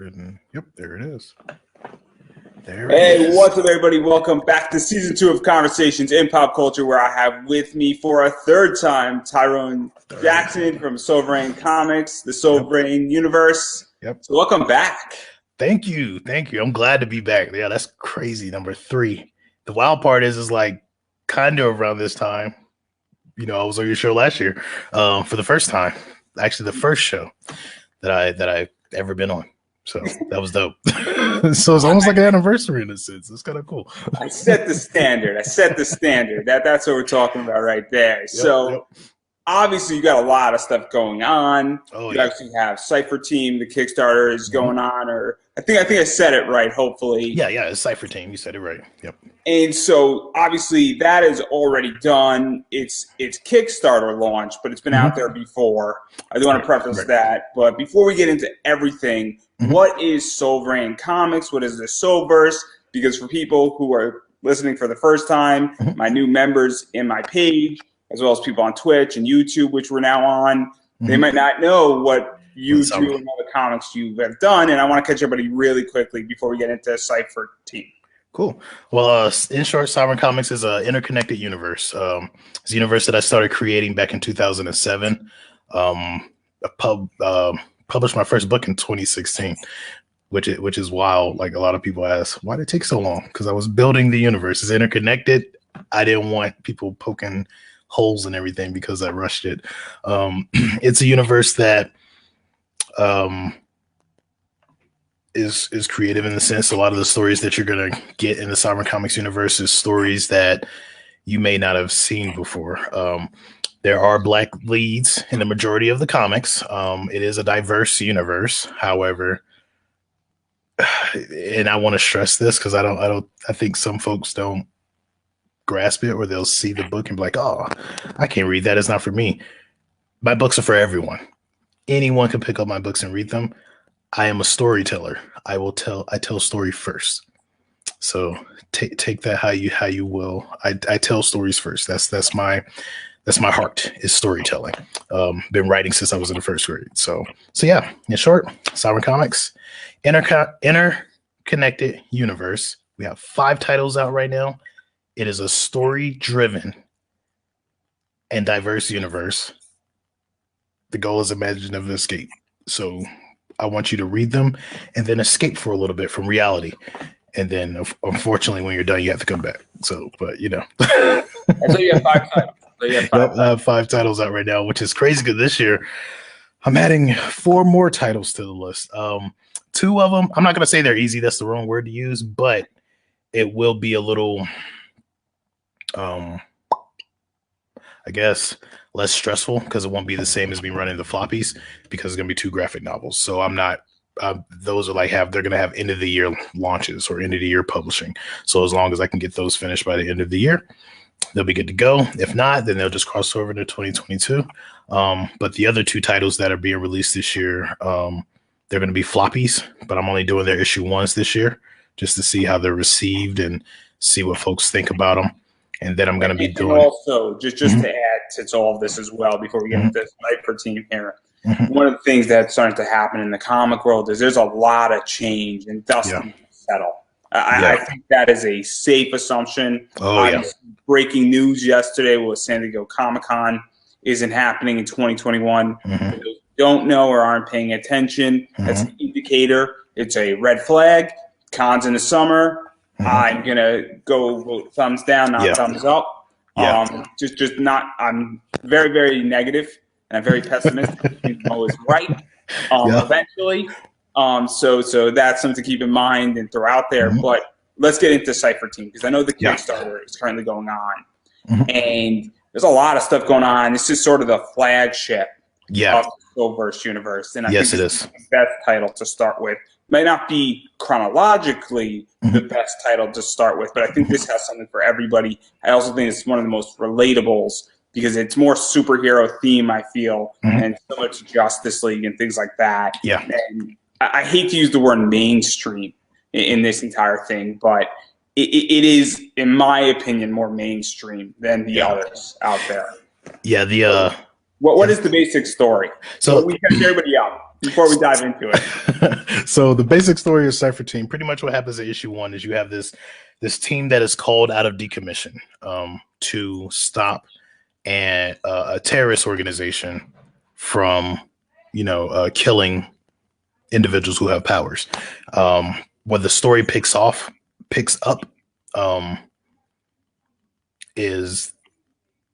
And yep, there it is. There it Hey, is. what's up, everybody? Welcome back to season 2 of Conversations in Pop Culture, where I have with me for a third time Tyrone Jackson from Sovereign Comics, the Sovereign Universe. Yep. So welcome back. Thank you. I'm glad to be back. Yeah, that's crazy. Number 3. The wild part is like kind of around this time. You know, I was on your show last year for the first time. Actually, the first show that I've ever been on. So that was dope. So it's almost like an anniversary in a sense. It's kind of cool. I set the standard. That's what we're talking about right there. Yep. Obviously, you got a lot of stuff going on. Oh, you actually have Cypher Team, the Kickstarter is going on, or I think I said it right, hopefully. Yeah, it's Cypher Team. You said it right. Yep. And so obviously that is already done. It's Kickstarter launch, but it's been out there before. I do want to preface that. But before we get into everything, what is Sovereign Comics? What is the Soverse? Because for people who are listening for the first time, my new members in my page, as well as people on Twitch and YouTube, which we're now on, they might not know what you do and all the comics you have done. And I want to catch everybody really quickly before we get into Cypher Team. Cool. Well, in short, Sovereign Comics is an interconnected universe. It's a universe that I started creating back in 2007. I published my first book in 2016, which is wild. Like a lot of people ask, why did it take so long? Because I was building the universe. It's interconnected. I didn't want people poking holes and everything because I rushed it. It's a universe that is creative in the sense a lot of the stories that you're going to get in the Sovereign Comics universe is stories that you may not have seen before. There are Black leads in the majority of the comics. It is a diverse universe. However, and I want to stress this because I think some folks don't grasp it, or they'll see the book and be like, oh, I can't read that. It's not for me. My books are for everyone. Anyone can pick up my books and read them. I am a storyteller. I tell story first. So take that how you will. I tell stories first. That's my heart is storytelling. Been writing since I was in the first grade. So yeah, in short, Sovereign Comics, interconnected universe. We have 5 titles out right now. It is a story-driven and diverse universe. The goal is imaginative escape. So I want you to read them and then escape for a little bit from reality. And then, unfortunately, when you're done, you have to come back. So, but you know. So you have 5 titles. I have 5 titles out right now, which is crazy because this year I'm adding 4 more titles to the list. 2 of them, I'm not going to say they're easy. That's the wrong word to use, but it will be a little, I guess, less stressful because it won't be the same as me running the floppies because it's going to be 2 graphic novels. So I'm not, those are they're going to have end of the year launches or end of the year publishing. So as long as I can get those finished by the end of the year, they'll be good to go. If not, then they'll just cross over to 2022. But the other 2 titles that are being released this year, they're going to be floppies, but I'm only doing their issue 1s this year just to see how they're received and see what folks think about them. And then I'm going to be doing also just to add to all of this as well before we get into this Cypher Team here. One of the things that's starting to happen in the comic world is there's a lot of change and dust needs to settle. I think that is a safe assumption. Breaking news yesterday was San Diego Comic-Con isn't happening in 2021. For those who don't know or aren't paying attention, that's an indicator. It's a red flag. Cons in the summer. I'm gonna go thumbs down, not thumbs up. Just not. I'm very, very negative and I'm very pessimistic. I'm always right. Eventually. So that's something to keep in mind and throw out there. But let's get into Cypher Team because I know the Kickstarter is currently going on, and there's a lot of stuff going on. This is sort of the flagship of the Soulverse universe, and I think it is the best title to start with. Might not be chronologically the best title to start with, but I think this has something for everybody. I also think it's one of the most relatables because it's more superhero theme, I feel, and similar to Justice League and things like that. And I hate to use the word mainstream in this entire thing, but it is, in my opinion, more mainstream than the others out there. What is the basic story? So we catch everybody up before we dive into it. So the basic story of Cypher Team, pretty much what happens in issue 1 is you have this team that is called out of decommission to stop a terrorist organization from, killing individuals who have powers. What the story picks up is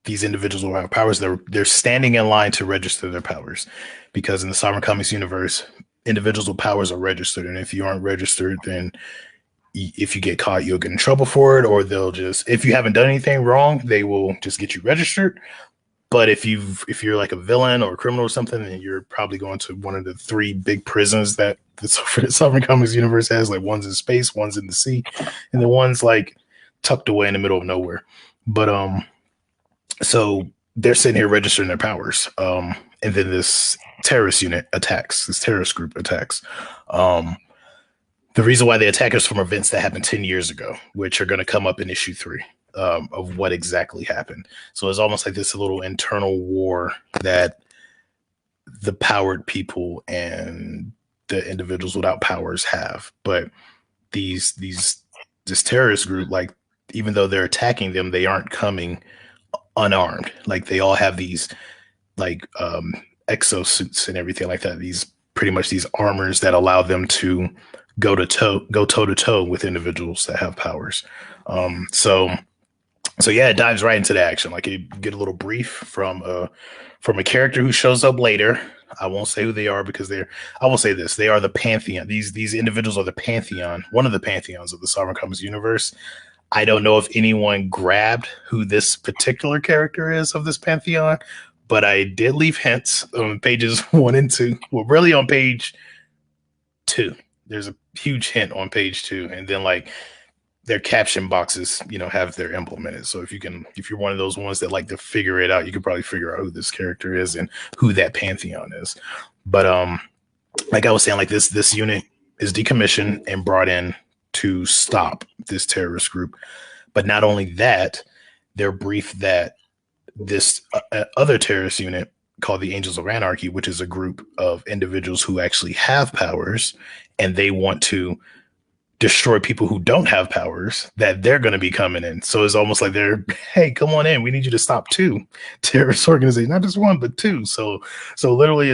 these individuals who have powers. They're standing in line to register their powers, because in the Sovereign Comics universe, individuals with powers are registered, and if you aren't registered, then if you get caught, you'll get in trouble for it, or they'll just, if you haven't done anything wrong, they will just get you registered. But if you're like a villain or a criminal or something, then you're probably going to one of the 3 big prisons that the Sovereign Comics universe has. Like, one's in space, one's in the sea, and the one's like tucked away in the middle of nowhere. But so they're sitting here registering their powers, and then this terrorist group attacks. The reason why they attack is from events that happened 10 years ago, which are going to come up in issue 3. Of what exactly happened. So it's almost like this little internal war that the powered people and the individuals without powers have. But this terrorist group, like, even though they're attacking them, they aren't coming unarmed. Like, they all have these like exosuits and everything like that. These pretty much these armors that allow them to go toe to toe with individuals that have powers. So yeah, it dives right into the action. Like, you get a little brief from a character who shows up later. I won't say who they are because I will say this: they are the pantheon. These individuals are the pantheon, one of the pantheons of the Sovereign Comics universe. I don't know if anyone grabbed who this particular character is of this pantheon, but I did leave hints on pages 1 and 2. Well, really on page 2. There's a huge hint on page 2, and then like their caption boxes, have their implemented. So if you're one of those ones that like to figure it out, you could probably figure out who this character is and who that pantheon is. But like I was saying, like this unit is decommissioned and brought in to stop this terrorist group. But not only that, they're briefed that this other terrorist unit called the Angels of Anarchy, which is a group of individuals who actually have powers, and they want to destroy people who don't have powers, that they're going to be coming in. So it's almost like hey, come on in. We need you to stop 2 terrorist organizations, not just 1, but 2. So literally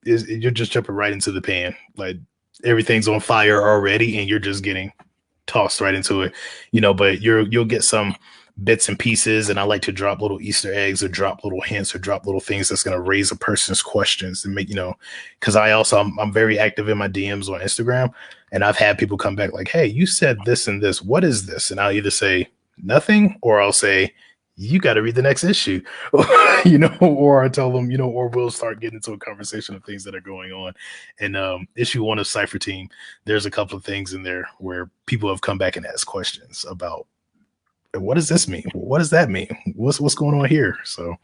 you're just jumping right into the pan. Like, everything's on fire already, and you're just getting tossed right into it, but you'll get some bits and pieces, and I like to drop little Easter eggs or drop little hints or drop little things that's going to raise a person's questions and make, because I'm very active in my DMs on Instagram, and I've had people come back like, hey, you said this and this, what is this? And I'll either say nothing, or I'll say, you got to read the next issue, or I tell them, or we'll start getting into a conversation of things that are going on. And issue 1 of Cypher Team, there's a couple of things in there where people have come back and asked questions about, what does this mean? What does that mean? What's going on here? So,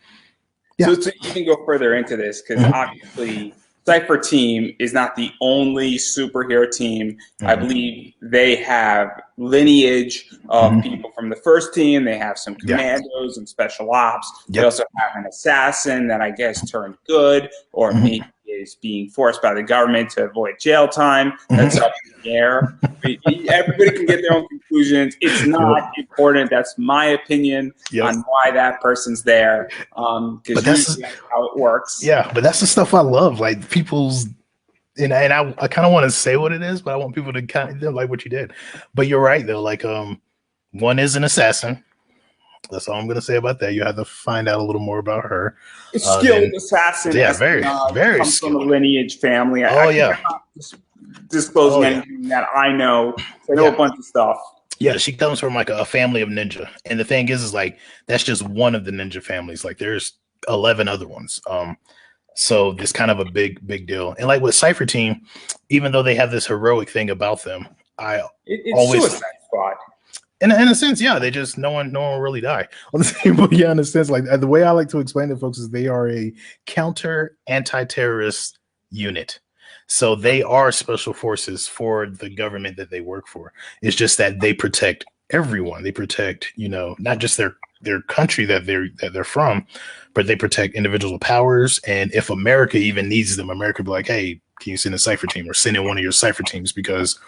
yeah. So you can go further into this, because obviously Cypher Team is not the only superhero team. I believe they have lineage of people from the first team. They have some commandos and special ops. They also have an assassin that I guess turned good, or maybe is being forced by the government to avoid jail time. That's up in the air. Everybody can get their own conclusions. It's not important. That's my opinion on why that person's there. Because that's how it works. Yeah, but that's the stuff I love. Like, people's, and I kind of want to say what it is, but I want people to kind of like what you did. But you're right though. Like, one is an assassin. That's all I'm going to say about that. You have to find out a little more about her. A skilled assassin. Yeah, very comes skilled. from a lineage family. I'm not disclosing anything that I know. I know a bunch of stuff. Yeah, she comes from like a family of ninja. And the thing is like, that's just one of the ninja families. Like, there's 11 other ones. So it's kind of a big deal. And like with Cypher Team, even though they have this heroic thing about them, it's always Suicide Squad. In a sense, yeah, they just no one really die on the same. But yeah, in a sense, like the way I like to explain it, folks, is they are a counter anti-terrorist unit. So they are special forces for the government that they work for. It's just that they protect everyone. They protect, not just their their country that they're from, but they protect individual powers. And if America even needs them, America be like, hey, can you send a cipher team or send in one of your cipher teams because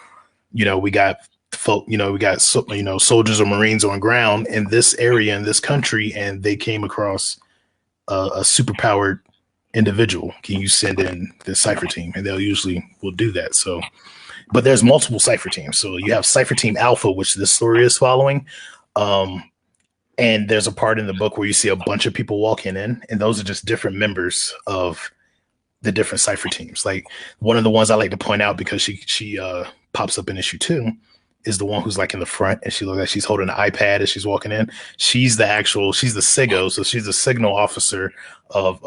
we got folk, we got soldiers or Marines on ground in this area in this country, and they came across a superpowered individual. Can you send in the cipher team? And they'll usually will do that. So, but there's multiple cipher teams. So you have Cipher Team Alpha, which this story is following. And there's a part in the book where you see a bunch of people walking in, and those are just different members of the different cipher teams. Like one of the ones I like to point out because she pops up in issue 2 is the one who's like in the front, and she looks like she's holding an iPad as she's walking in. She's the SIGO, so she's the signal officer of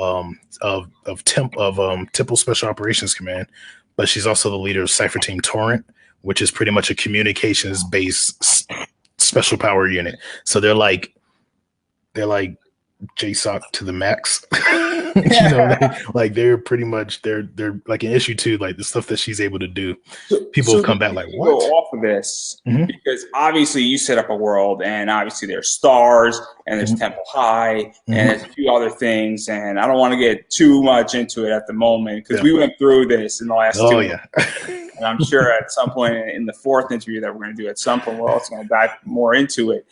Temple Special Operations Command, but she's also the leader of Cipher Team Torrent, which is pretty much a communications based special power unit. So they're like JSOC to the max. They're pretty much they're like in issue 2, like the stuff that she's able to do. People have come back like, what? Go off of this because obviously you set up a world, and obviously there's stars and there's Temple High and there's a few other things, and I don't want to get too much into it at the moment because we went through this in the last 2 months. And I'm sure at some point in the 4th interview that we're going to do at some point, we're also going to dive more into it.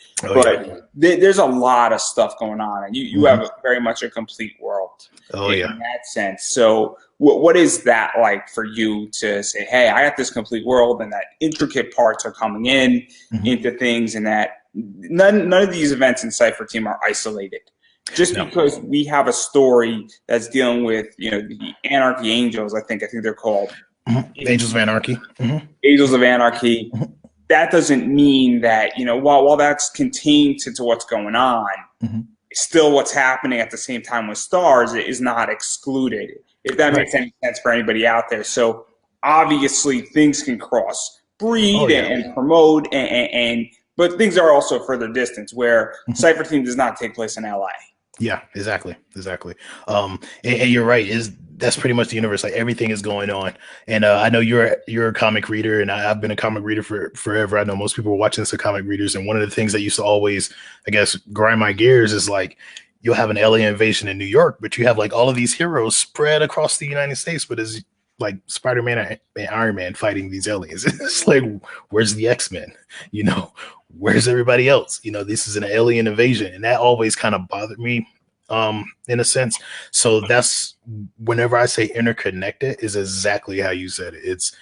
There's a lot of stuff going on, and you have very much a complete world in that sense. So what is that like for you to say, hey, I got this complete world, and that intricate parts are coming in into things, and that none of these events in Cipher Team are isolated. Just because we have a story that's dealing with, the Anarchy Angels, I think they're called. Angels of Anarchy. Angels of Anarchy. That doesn't mean that, while that's contained to what's going on, still what's happening at the same time with stars is not excluded, if that makes any sense for anybody out there. So obviously things can cross breed and promote, but things are also further distance where Cipher Team does not take place in LA. Yeah, exactly. And you're right. That's pretty much the universe. Like everything is going on. And I know you're a comic reader, and I've been a comic reader for forever. I know most people are watching this are comic readers. And one of the things that used to always, I guess, grind my gears is like you'll have an alien invasion in New York, but you have like all of these heroes spread across the United States. But it's like Spider-Man and Iron Man fighting these aliens. It's like, where's the X-Men? Where's everybody else? This is an alien invasion. And that always kind of bothered me. In a sense. So that's whenever I say interconnected is exactly how you said it. It's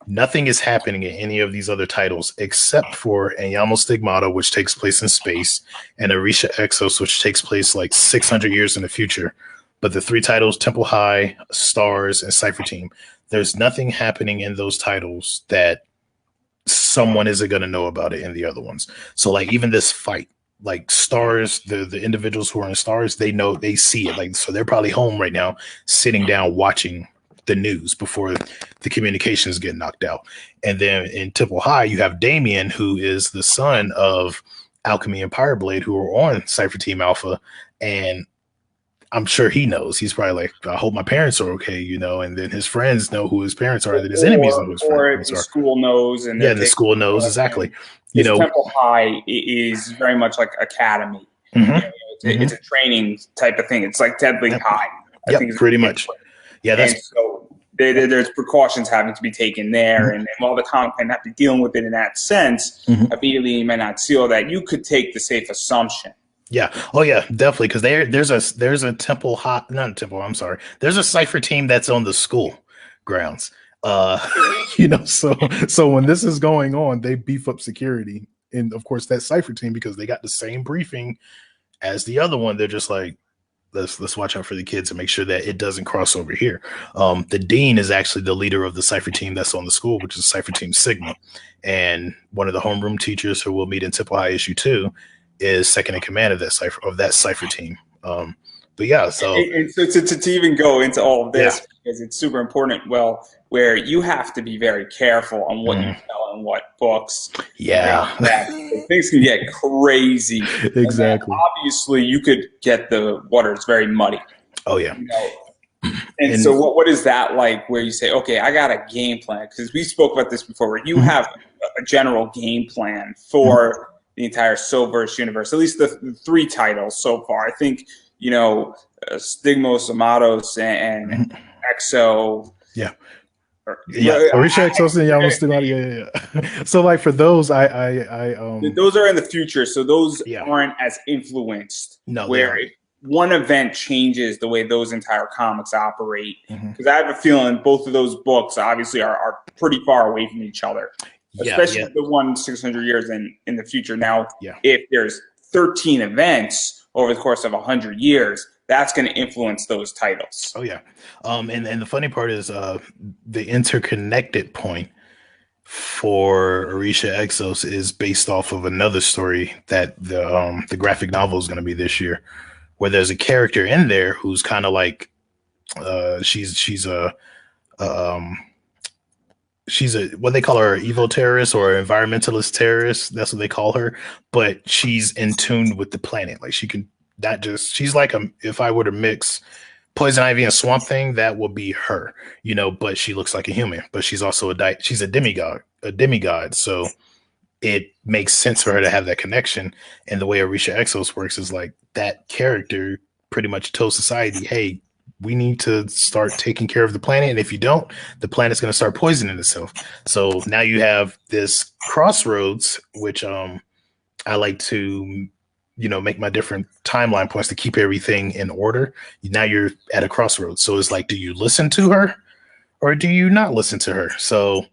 nothing is happening in any of these other titles except for Anyamo Stigmata, which takes place in space, and Arisha Exos, which takes place like 600 years in the future. But the 3 titles, Temple High, Stars, and Cipher Team, there's nothing happening in those titles that someone isn't going to know about it in the other ones. So like even this fight, like Stars, the individuals who are in Stars, they see it. Like, so they're probably home right now, sitting down watching the news before the communications get knocked out. And then in Temple High, you have Damien, who is the son of Alchemy and Pyreblade, who are on Cipher Team Alpha, and I'm sure he knows. He's probably like, I hope my parents are okay, and then his friends know who his parents are, then his enemies know who his friends are. The school knows, and the school knows exactly. Temple High is very much like academy. It's a training type of thing. It's like Deadly High. I think pretty much. Yeah, so there's precautions having to be taken there, and while the comic might not be dealing with it in that sense, immediately you might not see all that. You could take the safe assumption. Yeah. Oh yeah, definitely. Because there's a Temple High, not a Temple. I'm sorry. There's a Cipher Team that's on the school grounds. So when this is going on, they beef up security, and of course that Cipher Team, because they got the same briefing as the other one. They're just like, let's watch out for the kids and make sure that it doesn't cross over here. The dean is actually the leader of the Cipher Team that's on the school, which is Cipher Team Sigma, and one of the homeroom teachers who we'll meet in Temple High issue 2 is second in command of that Cipher Team. But yeah, so to even go into all of this, because it's super important. Well, where you have to be very careful on what you tell and what books. Yeah, things can get crazy. Exactly. Obviously, you could get the waters very muddy. Oh yeah. And so what is that like where you say, okay, I got a game plan? Because we spoke about this before, where you have a general game plan for the entire Silververse universe, at least the 3 titles so far. I think, Stigmos, Amados, and Exo. Yeah. Orisha Exos and Yamos Stigmata. Yeah. So like for those, I those are in the future, so those aren't as influenced. No, where if one event changes the way those entire comics operate, because I have a feeling both of those books obviously are pretty far away from each other, especially the one 600 years in the future. Now, if there's 13 events over the course of 100 years, that's going to influence those titles. Oh yeah, and the funny part is the interconnected point for Orisha Exos is based off of another story that the graphic novel is going to be this year, where there's a character in there who's kind of like she's a what they call her, evo terrorist or environmentalist terrorist. That's what they call her, but she's in tune with the planet. Like she can not just, she's like if I were to mix Poison Ivy and Swamp Thing, that would be her, but she looks like a human, but she's also she's a demigod. So it makes sense for her to have that connection. And the way Orisha Exos works is like that character pretty much tells society, hey, we need to start taking care of the planet. And if you don't, the planet's going to start poisoning itself. So now you have this crossroads, which I like to make my different timeline points to keep everything in order. Now you're at a crossroads. So it's like, do you listen to her or do you not listen to her? So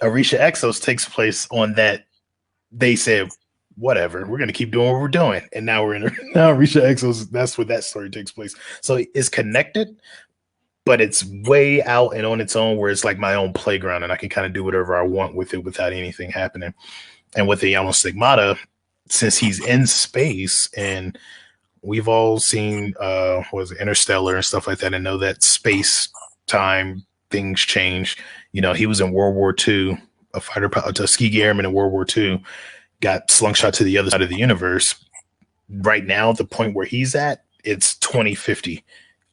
Orisha Exos takes place on that. They said, whatever, we're going to keep doing what we're doing. And now we're in now Orisha Exos. That's where that story takes place. So it's connected, but it's way out and on its own, where it's like my own playground and I can kind of do whatever I want with it without anything happening. And with the Yamo Stigmata, since he's in space, and we've all seen Interstellar and stuff like that, and know that space time things change. He was in World War II, a Tuskegee Airman in World War II, got slungshot to the other side of the universe. Right now, the point where he's at, it's 2050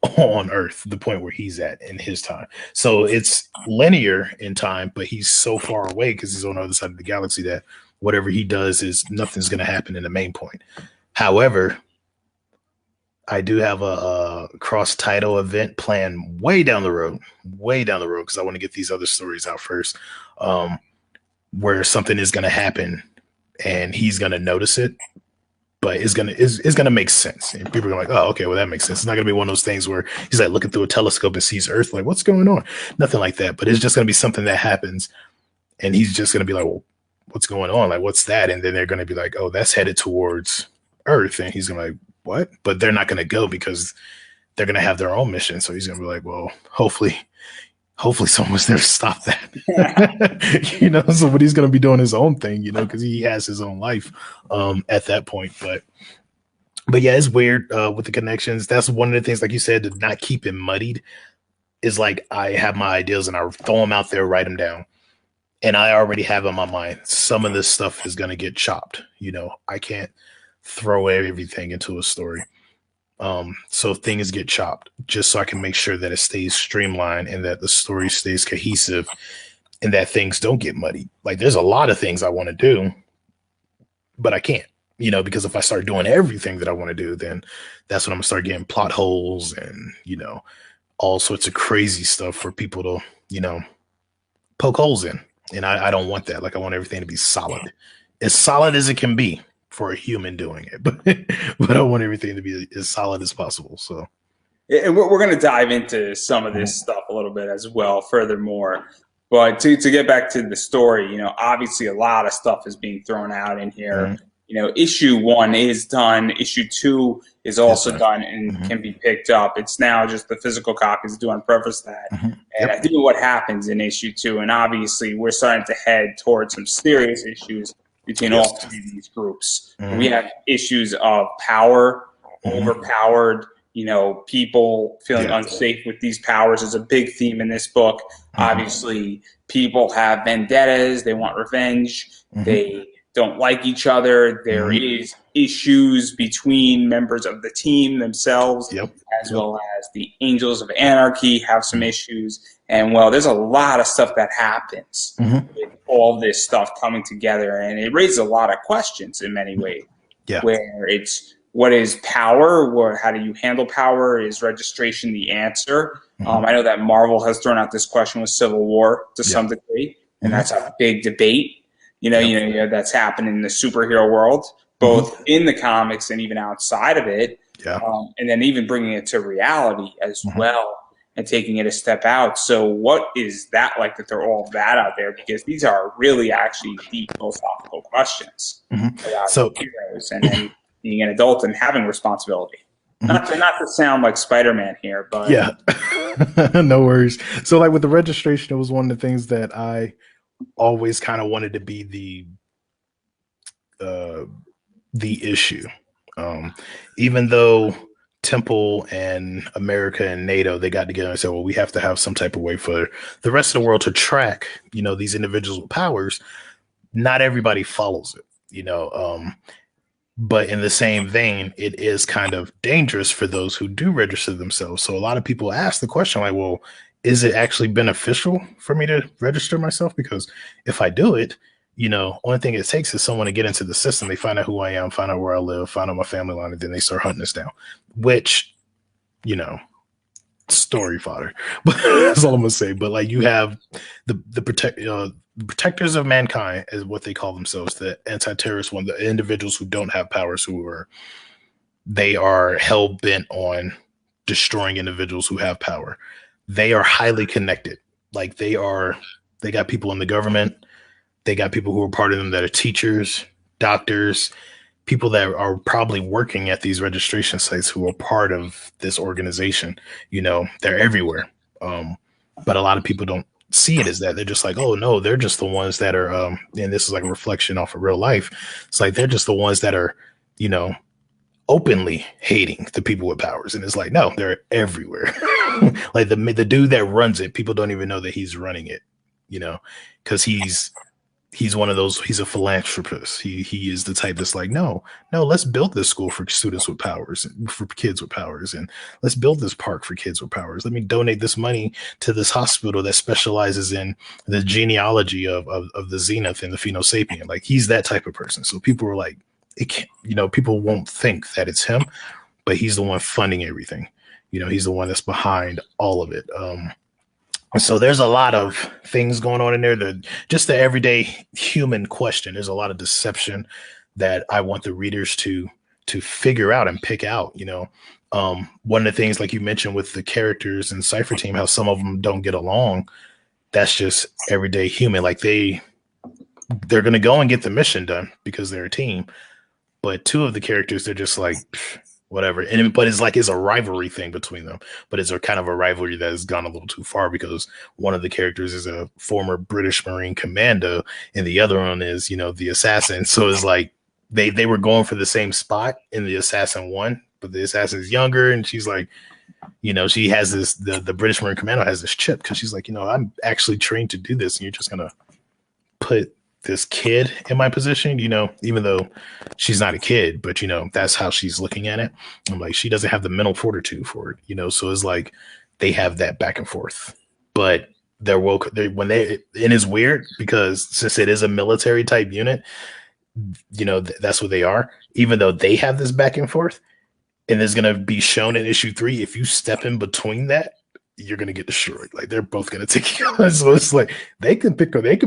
on Earth, the point where he's at in his time. So it's linear in time, but he's so far away because he's on the other side of the galaxy that whatever he does is nothing's going to happen in the main point. However, I do have a cross title event planned way down the road, because I want to get these other stories out first, where something is going to happen and he's going to notice it, but it's going to make sense. And people are like, oh, okay, well, that makes sense. It's not going to be one of those things where he's like looking through a telescope and sees Earth, like, what's going on? Nothing like that. But it's just going to be something that happens. And he's just going to be like, well, what's going on? Like, what's that? And then they're going to be like, oh, that's headed towards Earth. And he's going to be like, what? But they're not going to go because they're going to have their own mission. So he's going to be like, well, hopefully someone's there to stop that. So but he's going to be doing his own thing, because he has his own life at that point. But yeah, it's weird with the connections. That's one of the things, like you said, to not keep it muddied is like, I have my ideas and I throw them out there, write them down. And I already have in my mind, some of this stuff is going to get chopped. I can't throw everything into a story. So things get chopped just so I can make sure that it stays streamlined and that the story stays cohesive and that things don't get muddy. Like, there's a lot of things I want to do, but I can't, because if I start doing everything that I want to do, then that's when I'm going to start getting plot holes and, all sorts of crazy stuff for people to, poke holes in. And I don't want that. Like, I want everything to be solid as it can be for a human doing it, but I want everything to be as solid as possible. So, and we're going to dive into some of this stuff a little bit as well, furthermore. But to get back to the story, obviously a lot of stuff is being thrown out in here. Issue 1 is done. Issue 2 is also done and can be picked up. It's now just the physical copies do preface that. And I think what happens in issue 2, and obviously we're starting to head towards some serious issues between all 3 of these groups. We have issues of power, overpowered, people feeling unsafe with these powers is a big theme in this book. Obviously, people have vendettas. They want revenge. They don't like each other. There is issues between members of the team themselves, as well as the Angels of Anarchy have some issues. And well, there's a lot of stuff that happens with all this stuff coming together, and it raises a lot of questions in many ways. Where it's, what is power? How do you handle power? Is registration the answer? I know that Marvel has thrown out this question with Civil War to some degree, and that's a big debate. You know, that's happened in the superhero world, both in the comics and even outside of it. And then even bringing it to reality as well and taking it a step out. So what is that like, that they're all that out there? Because these are really actually deep philosophical questions about heroes and being an adult and having responsibility. Not to sound like Spider-Man here, but no worries. So like with the registration, it was one of the things that I always kind of wanted to be the issue. Even though Temple and America and NATO, they got together and said, well, we have to have some type of way for the rest of the world to track, you know, these individuals with powers. Not everybody follows it, you know. But in the same vein, it is kind of dangerous for those who do register themselves. So a lot of people ask the question like, well, is it actually beneficial for me to register myself? Because if I do it, you know, only thing it takes is someone to get into the system. They find out who I am, find out where I live, find out my family line, and then they start hunting us down, which, you know, story fodder. But that's all I'm gonna say. But like, you have the protectors of mankind is what they call themselves, the anti-terrorist one, the individuals who don't have powers, they are hell bent on destroying individuals who have power. They are highly connected. Like they got people in the government. They got people who are part of them that are teachers, doctors, people that are probably working at these registration sites who are part of this organization. You know, they're everywhere. But a lot of people don't see it as that. They're just like, oh no, they're just the ones that are, and this is like a reflection off of real life. It's like, they're just the ones that are, you know, openly hating the people with powers. And it's like, no, they're everywhere. Like the dude that runs it, people don't even know that he's running it, you know, because he's one of those, he's a philanthropist. He is the type that's like, no, let's build this school for students with powers, for kids with powers, and let's build this park for kids with powers. Let me donate this money to this hospital that specializes in the genealogy of the Zenith and the Phenosapien. Like, he's that type of person. So people were like, it can't, you know, people won't think that it's him, but he's the one funding everything. You know, he's the one that's behind all of it. So there's a lot of things going on in there. Just the everyday human question. There's a lot of deception that I want the readers to figure out and pick out. You know, one of the things, like you mentioned with the characters in Cypher Team, how some of them don't get along. That's just everyday human. Like they're going to go and get the mission done because they're a team. But two of the characters, they're just like, whatever. But it's a rivalry thing between them. But it's a kind of a rivalry that has gone a little too far, because one of the characters is a former British Marine commando and the other one is, you know, the assassin. So it's like they were going for the same spot and the assassin won, but the assassin is younger, and she's like, you know, she has this, the British Marine commando has this chip because she's like, you know, I'm actually trained to do this, and you're just gonna put this kid in my position, you know, even though she's not a kid, but you know, that's how she's looking at it. I'm like, she doesn't have the mental fortitude for it, you know? So it's like, they have that back and forth, but they're woke. And it's weird because since it is a military type unit, you know, that's what they are, even though they have this back and forth, and it's going to be shown in issue 3. If you step in between that, you're gonna get destroyed. Like, they're both gonna take you out. So it's like they can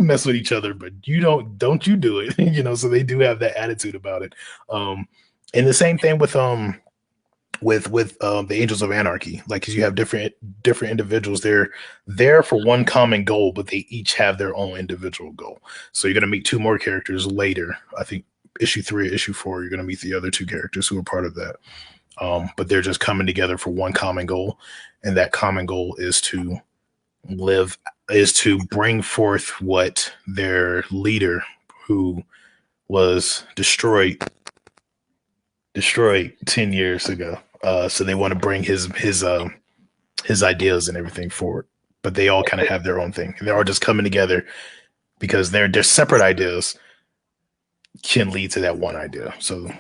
mess with each other, but you don't you do it. You know, so they do have that attitude about it. And the same thing with the Angels of Anarchy. Like, 'cause you have different individuals. They're there for one common goal, but they each have their own individual goal. So you're gonna meet 2 more characters later. I think issue 3 or issue 4, you're gonna meet the other 2 characters who are part of that. But they're just coming together for one common goal. And that common goal is to bring forth what their leader, who was destroyed 10 years ago. So they want to bring his ideas and everything forward, but they all kind of have their own thing. And they're all just coming together because their separate ideas can lead to that one idea. So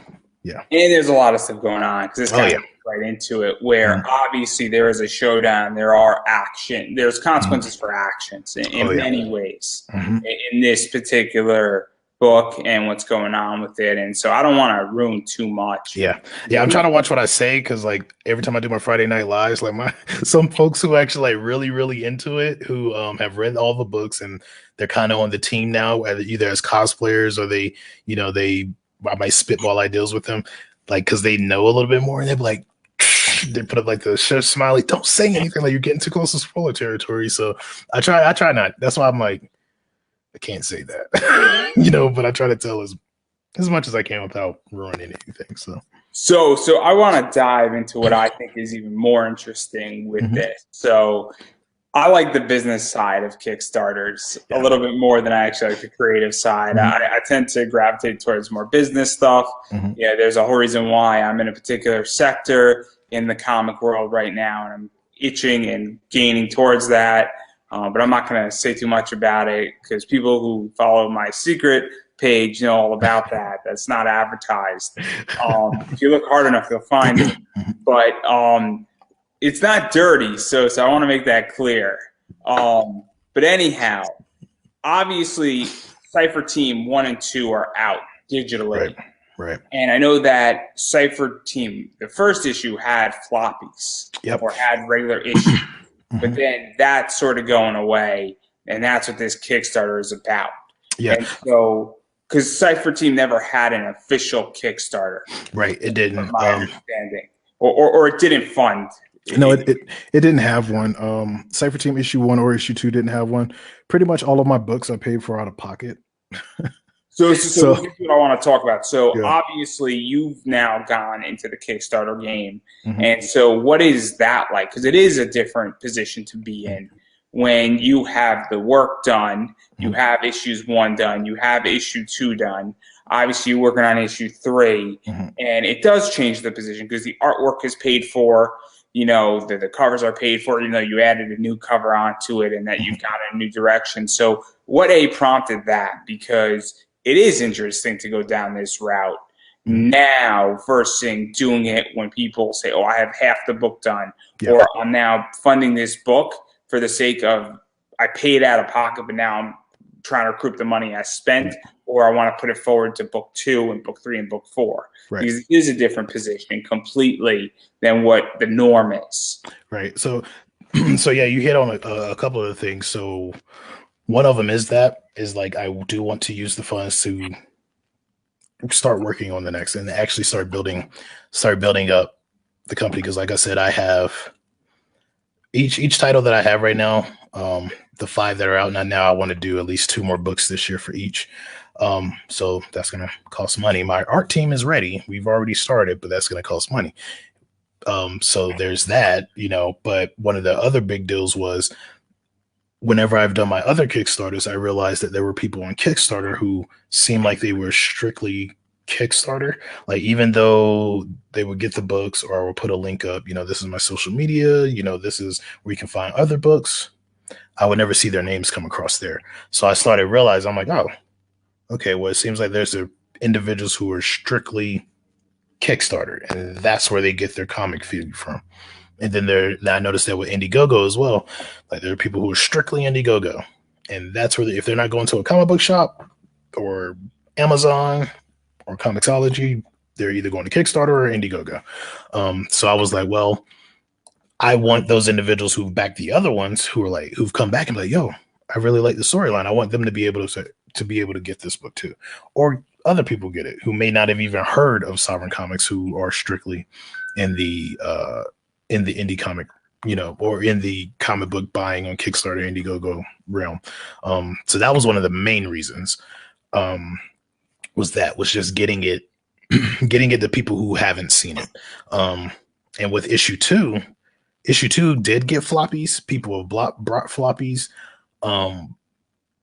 Yeah. And there's a lot of stuff going on because this Oh kind yeah. of gets right into it where obviously there is a showdown. There's consequences for actions Oh in yeah. many ways in this particular book and what's going on with it. And so I don't want to ruin too much. Yeah. Yeah. I'm trying to watch what I say because like every time I do my Friday Night Lives, like my some folks who actually like really, really into it, who have read all the books and they're kind of on the team now, either as cosplayers or they, I might spitball ideas with them, like because they know a little bit more and they're like they put up like the smiley, don't say anything, like you're getting too close to spoiler territory. So I try not. That's why I'm like, I can't say that. But I try to tell as much as I can without ruining anything. So I want to dive into what I think is even more interesting with this. So I like the business side of Kickstarters a little bit more than I actually like the creative side. I tend to gravitate towards more business stuff. Yeah, there's a whole reason why I'm in a particular sector in the comic world right now, and I'm itching and gaining towards that. But I'm not going to say too much about it because people who follow my secret page know all about that. That's not advertised. If you look hard enough, you'll find it. But it's not dirty, so I want to make that clear. But anyhow, obviously, Cypher Team 1 and 2 are out digitally. Right. And I know that Cypher Team, the first issue had floppies or had regular issues. But then that's sort of going away, and that's what this Kickstarter is about. Yeah. And so, because Cypher Team never had an official Kickstarter. Right. It didn't. From my understanding. Or it didn't fund. No, it didn't have one. Cypher Team issue 1 or issue 2 didn't have one. Pretty much all of my books I paid for out of pocket. So this is what I want to talk about. So obviously you've now gone into the Kickstarter game. And so what is that like? Because it is a different position to be in when you have the work done, you have issues 1 done, you have issue 2 done. Obviously you're working on issue 3 and it does change the position because the artwork is paid for. The covers are paid for, even though you added a new cover onto it and that you've gone in a new direction. So what prompted that? Because it is interesting to go down this route now versus doing it when people say, oh, I have half the book done, or I'm now funding this book for the sake of I paid out of pocket, but now I'm trying to recoup the money I spent, or I want to put it forward to book 2 and book 3 and book 4. Right. Because it is a different position completely than what the norm is. Right. So yeah, you hit on a couple of the things. So one of them is like I do want to use the funds to start working on the next and actually start building up the company. Because like I said, I have each title that I have right now, the 5 that are out now, I want to do at least 2 more books this year for each. So that's going to cost money. My art team is ready. We've already started, but that's going to cost money. So there's that, but one of the other big deals was whenever I've done my other Kickstarters, I realized that there were people on Kickstarter who seemed like they were strictly Kickstarter. Like, even though they would get the books or I would put a link up, this is my social media, this is where you can find other books, I would never see their names come across there. So I started realizing, I'm like, oh, okay, well, it seems like there's individuals who are strictly Kickstarter, and that's where they get their comic feed from. And then I noticed that with Indiegogo as well. Like, there are people who are strictly Indiegogo, and that's where if they're not going to a comic book shop or Amazon or Comixology, they're either going to Kickstarter or Indiegogo. So I was like, well, I want those individuals who back the other ones who've come back and be like, yo, I really like the storyline. I want them to be able to get this book too, or other people get it who may not have even heard of Sovereign Comics, who are strictly in the indie comic, or in the comic book buying on Kickstarter, Indiegogo realm. So that was one of the main reasons. Was just getting it to people who haven't seen it. And with issue 2 did get floppies. People have brought floppies.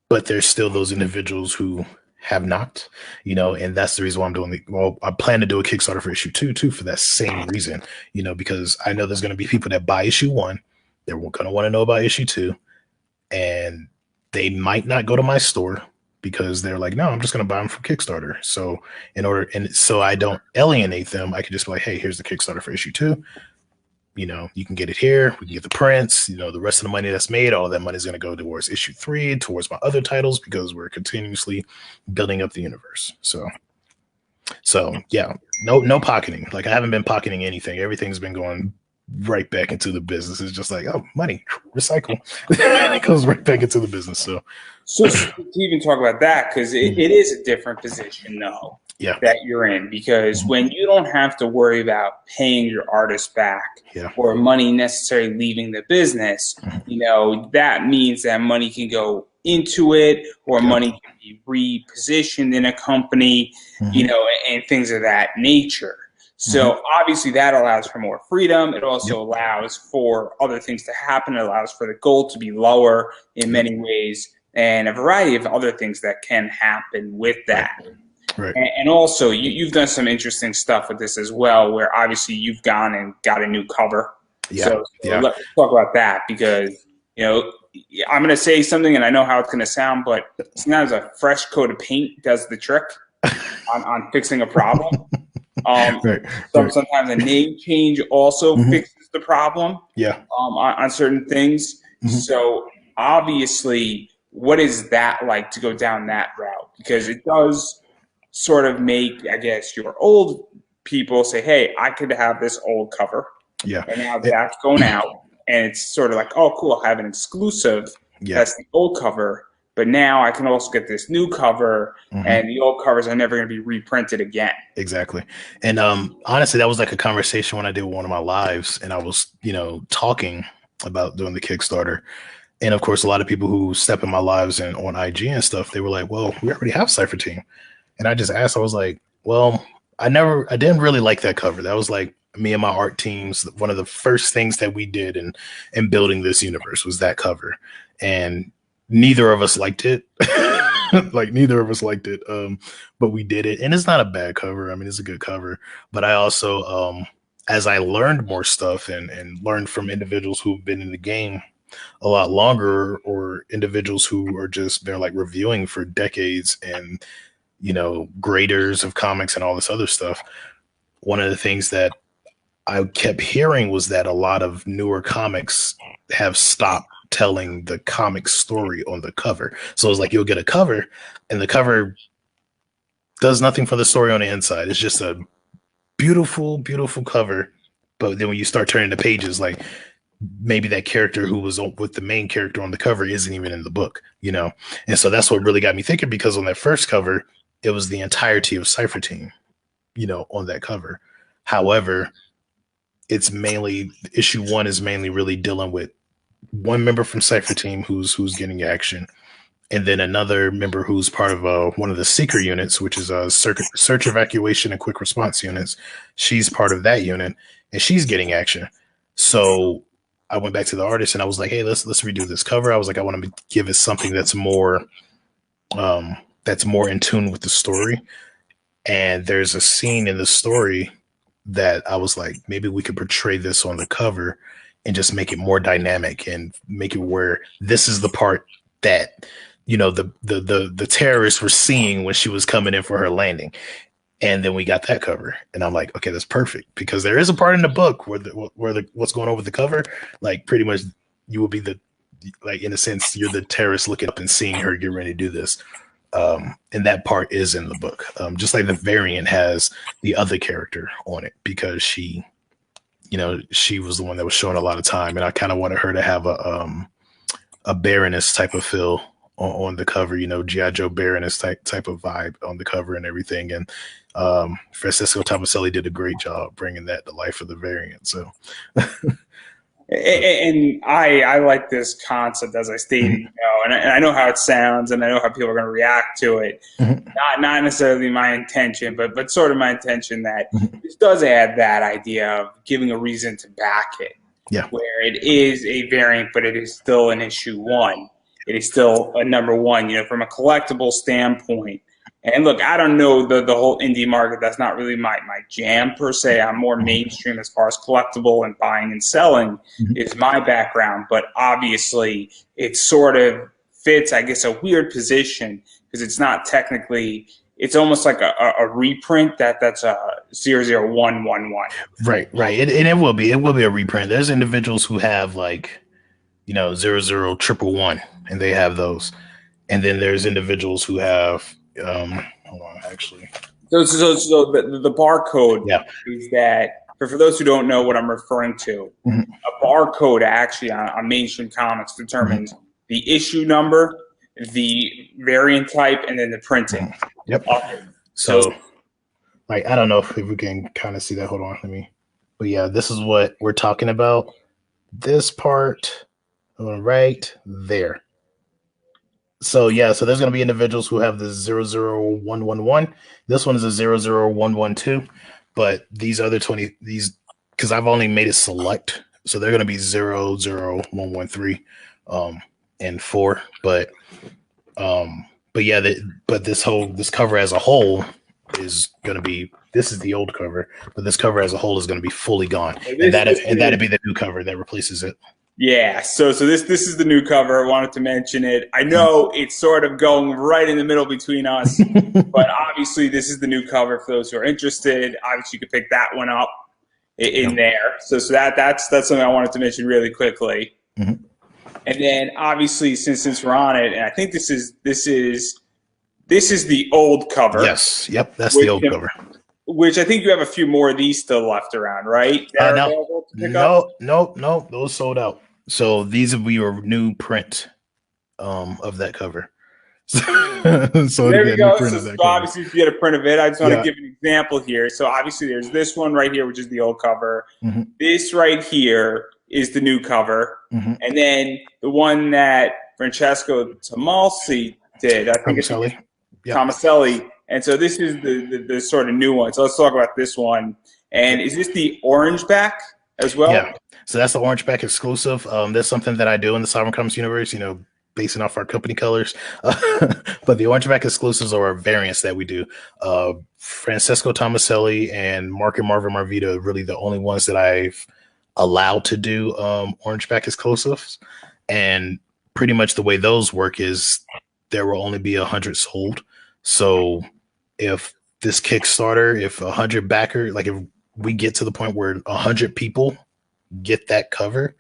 But there's still those individuals who have not, and that's the reason why I'm doing I plan to do a Kickstarter for issue 2 too, for that same reason, because I know there's going to be people that buy issue 1, they're going to want to know about issue 2, and they might not go to my store, because they're like, no, I'm just going to buy them from Kickstarter. So so I don't alienate them, I can just be like, hey, here's the Kickstarter for issue 2. You can get it here. We can get the prints. The rest of the money that's made, all of that money is going to go towards issue 3, towards my other titles, because we're continuously building up the universe. So yeah, no pocketing. Like, I haven't been pocketing anything. Everything's been going right back into the business. It's just like, oh, money, recycle. It goes right back into the business. So to even talk about that, because it is a different position, though, yeah, that you're in, because when you don't have to worry about paying your artist back or money necessarily leaving the business, that means that money can go into it, or money can be repositioned in a company, and things of that nature. So obviously that allows for more freedom. It also allows for other things to happen. It allows for the goal to be lower in many ways, and a variety of other things that can happen with that. Right. And also, you've done some interesting stuff with this as well, where obviously you've gone and got a new cover. So let's talk about that, because, I'm going to say something and I know how it's going to sound, but sometimes a fresh coat of paint does the trick on fixing a problem. Sometimes a name change also fixes the problem on certain things. So obviously, what is that like to go down that route? Because it does sort of make, I guess, your old people say, hey, I could have this old cover. Yeah. And now that's going out. And it's sort of like, oh, cool, I have an exclusive. That's the old cover. But now I can also get this new cover, and the old covers are never going to be reprinted again. Exactly. And honestly, that was like a conversation when I did one of my lives, and I was, talking about doing the Kickstarter. And of course, a lot of people who step in my lives and on IG and stuff, they were like, well, we already have Cypher Team. And I just asked, I was like, well, I didn't really like that cover. That was like me and my art teams. One of the first things that we did in building this universe was that cover. And neither of us liked it. Neither of us liked it. But we did it. And it's not a bad cover. I mean, it's a good cover. But I also, as I learned more stuff and learned from individuals who've been in the game a lot longer, or individuals who are just, they're like reviewing for decades and, graders of comics and all this other stuff. One of the things that I kept hearing was that a lot of newer comics have stopped telling the comic story on the cover. So it's like, you'll get a cover and the cover does nothing for the story on the inside. It's just a beautiful, beautiful cover. But then when you start turning the pages, like, maybe that character who was with the main character on the cover isn't even in the book, And so that's what really got me thinking, because on that first cover, it was the entirety of Cypher Team, on that cover. However, it's mainly, issue 1 is mainly really dealing with one member from Cypher Team who's getting action, and then another member who's part of one of the seeker units, which is a search, evacuation, and quick response units. She's part of that unit, and she's getting action. So I went back to the artist and I was like, hey, let's redo this cover. I was like, I want to give it something that's more in tune with the story. And there's a scene in the story that I was like, maybe we could portray this on the cover and just make it more dynamic and make it where this is the part that, the terrorists were seeing when she was coming in for her landing. And then we got that cover, and I'm like, okay, that's perfect, because there is a part in the book where what's going on with the cover, like, pretty much you will be in a sense, you're the terrorist looking up and seeing her get ready to do this. And that part is in the book. Just like the variant has the other character on it, because she was the one that was showing a lot of time, and I kind of wanted her to have a Baroness type of feel on the cover, G.I. Joe Baroness type of vibe on the cover and everything. And Francesco Tomaselli did a great job bringing that to life for the variant. So, and I like this concept, as I stated, and I know how it sounds, and I know how people are going to react to it. Not necessarily my intention, but sort of my intention that this does add that idea of giving a reason to back it. Yeah. Where it is a variant, but it is still an issue 1. It is still a number 1, from a collectible standpoint. And look, I don't know the whole indie market. That's not really my jam per se. I'm more mainstream as far as collectible and buying and selling is my background. But obviously, it sort of fits, I guess, a weird position, because it's not technically. It's almost like a reprint that's a 00111. Right. And it will be a reprint. There's individuals who have like, 00111, and they have those. And then there's individuals who have, hold on, actually. So the barcode is that, for those who don't know what I'm referring to, a barcode actually on mainstream comics determines the issue number, the variant type, and then the printing. Yep. So, like, I don't know if we can kind of see that. Hold on, but yeah, this is what we're talking about. This part right there. So yeah, so there's going to be individuals who have the 00111. This one is a 00112, but these other 20, because I've only made it select, so they're going to be 00113 and 4. But yeah, this cover as a whole is going to be, this is the old cover, but this cover as a whole is going to be fully gone, and that'd be the new cover that replaces it. Yeah, so this is the new cover. I wanted to mention it. I know it's sort of going right in the middle between us, but obviously this is the new cover for those who are interested. Obviously, you could pick that one up in there. So that's something I wanted to mention really quickly. And then obviously since we're on it, and I think this is the old cover. Yes, yep, that's the old cover. Which I think you have a few more of these still left around, right? No, those sold out. So these will be your new print of that cover. So there we go. So obviously, if you get a print of it, I just want to give an example here. So obviously, there's this one right here, which is the old cover. This right here is the new cover, and then the one that Francesco Tomalsi did, I think Tomaselli. And so this is the sort of new one. So let's talk about this one. And is this the orange back as well? Yeah. So that's the orange back exclusive. That's something that I do in the Sovereign Comics universe, basing off our company colors. But the orange back exclusives are variants that we do. Francesco Tomaselli and Marvin Marvita are really the only ones that I've allowed to do orange back exclusives. And pretty much the way those work is there will only be 100 sold. So if this Kickstarter, if 100 backer, like if we get to the point where 100 people get that cover,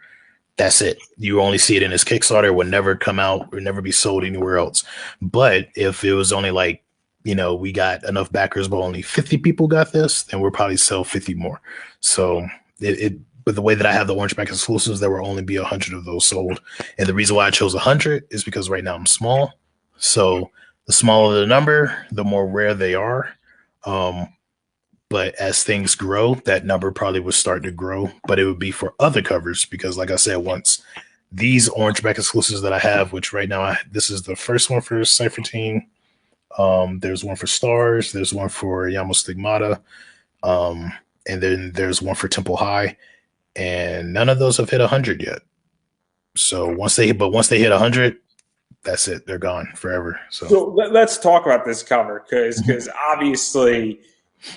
that's it. You only see it in this Kickstarter. It will never come out or never be sold anywhere else. But if it was only like, we got enough backers, but only 50 people got this, then we'll probably sell 50 more. So but the way that I have the orange back exclusives, there will only be 100 of those sold. And the reason why I chose 100 is because right now I'm small. So the smaller the number, the more rare they are. But as things grow, that number probably would start to grow. But it would be for other covers because, like I said, once these orange back exclusives that I have, which right now this is the first one for Cypher Team. There's one for Stars. There's one for Yamo Stigmata. And then there's one for Temple High. And none of those have hit 100 yet. So once they hit 100, that's it. They're gone forever. So let's talk about this cover because obviously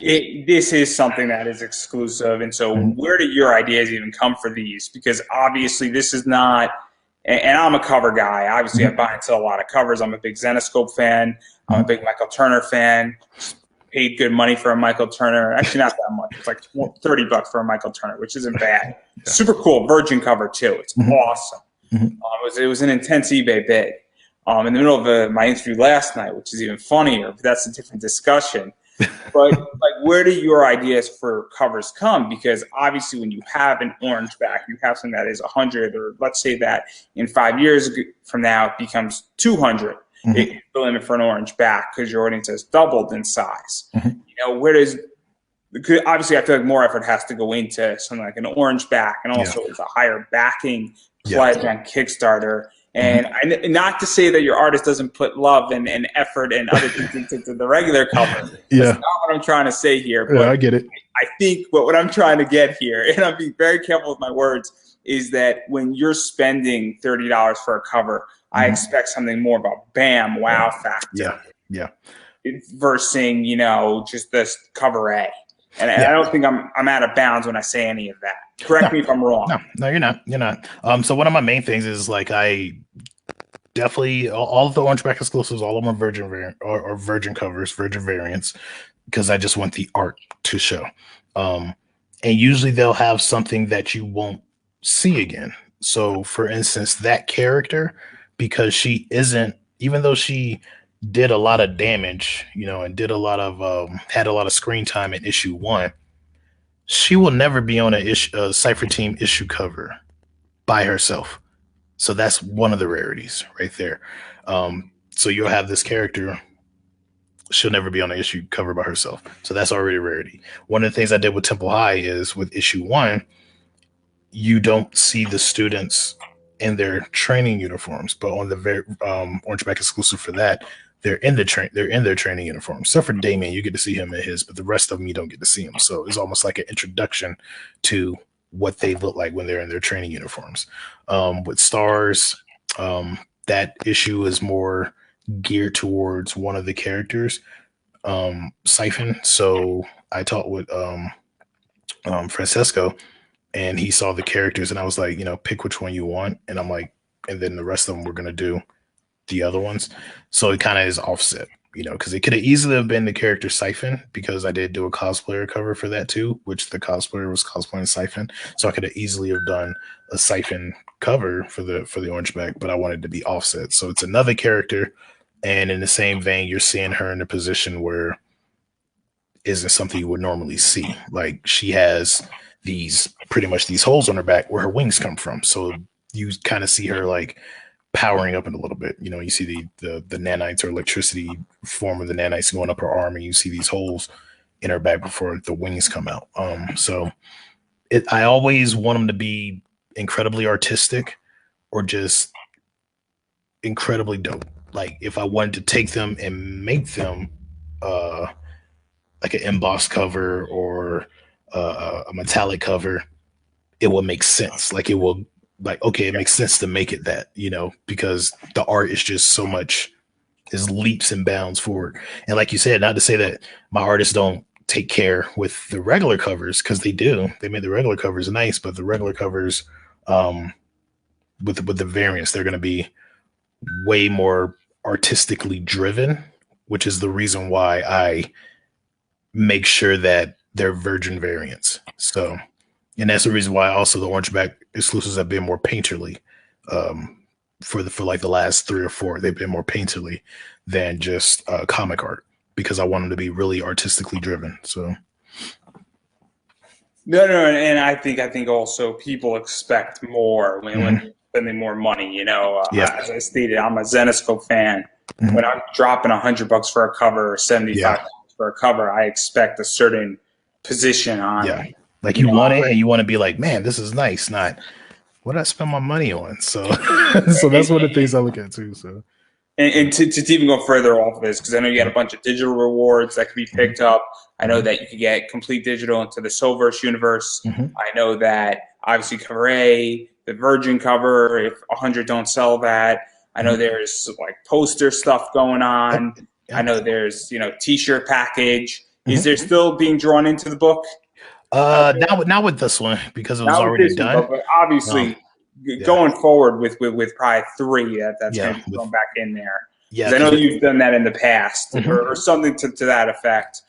this is something that is exclusive. And so where do your ideas even come for these? Because obviously this is not, and I'm a cover guy. Obviously I buy into a lot of covers. I'm a big Zenoscope fan. I'm a big Michael Turner fan. Paid good money for a Michael Turner. Actually, not that much. It's like $30 for a Michael Turner, which isn't bad. Super cool. Virgin cover too. It's awesome. It was an intense eBay bid. In the middle of my interview last night, which is even funnier, but that's a different discussion. But like, where do your ideas for covers come? Because obviously when you have an orange back, you have something that is 100, or let's say that in 5 years from now it becomes 200. It's the limit for an orange back because your audience has doubled in size. Where does, obviously I feel like more effort has to go into something like an orange back, and also it's a higher backing pledge on Kickstarter. And not to say that your artist doesn't put love and effort and other things into the regular cover. That's not what I'm trying to say here. But I get it. I think what I'm trying to get here, and I'm being very careful with my words, is that when you're spending $30 for a cover, I expect something more of a bam, wow factor. Versus, just this cover A. And I don't think I'm out of bounds when I say any of that. Correct me if I'm wrong. No, you're not. So one of my main things is like I definitely all of the Orange Back exclusives, all of them are Virgin variant or Virgin covers, Virgin variants, because I just want the art to show. Um, and usually they'll have something that you won't see again. So, for instance, that character, because she isn't, even though she did a lot of damage, and did a lot of had a lot of screen time in issue one, she will never be on a Cypher Team issue cover by herself. So that's one of the rarities right there. So you'll have this character, she'll never be on an issue cover by herself. So that's already a rarity. One of the things I did with Temple High is with issue one, you don't see the students in their training uniforms, but on the Orange Back exclusive for that, they're in their training uniforms. Except for Damien, you get to see him in his, but the rest of them you don't get to see him. So it's almost like an introduction to what they look like when they're in their training uniforms. With Stars, that issue is more geared towards one of the characters, Siphon. So I talked with Francesco, and he saw the characters, and I was like, pick which one you want, and I'm like, and then the rest of them we're gonna do the other ones. So it kind of is offset, because it could have easily have been the character Siphon, because I did do a cosplayer cover for that too, which the cosplayer was cosplaying Siphon. So I could have easily have done a Siphon cover for the Orange Back, but I wanted to be offset. So it's another character, and in the same vein, you're seeing her in a position where isn't something you would normally see. Like, she has pretty much these holes on her back where her wings come from. So you kind of see her like powering up in a little bit. You see the nanites or electricity form of the nanites going up her arm, and you see these holes in her back before the wings come out. So I always want them to be incredibly artistic or just incredibly dope. Like, if I wanted to take them and make them like an embossed cover or a metallic cover, it will make sense. Like, it will, like, okay, it makes sense to make it that, because the art is just so much, is leaps and bounds forward. And like you said, not to say that my artists don't take care with the regular covers, because they do. They made the regular covers nice, but the regular covers, with the variants, they're going to be way more artistically driven, which is the reason why I make sure that they're Virgin variants. So, and that's the reason why also the Orange Back exclusives have been more painterly. For like the last 3 or 4, they've been more painterly than just comic art, because I want them to be really artistically driven. So. No, and I think also people expect more when you're spending more money. Yeah. As I stated, I'm a Zenescope fan. Mm-hmm. When I'm dropping $100 for a cover or $75 for a cover, I expect a certain position on. Yeah, like you want it, and you want to be like, man, this is nice. Not what did I spend my money on. So, so that's one of the things I look at too. So. And to even go further off of this, because I know you got a bunch of digital rewards that can be picked up. I know that you can get complete digital into the Soulverse universe. Mm-hmm. I know that obviously cover A, the Virgin cover, if 100 don't sell that. I know there's like poster stuff going on. I know there's, t-shirt package. Is there still being drawn into the book? Not with this one, because it was already done. But obviously, going forward with probably 3, that's going to be thrown back in there. Yeah, I know you've done that in the past, or something to that effect.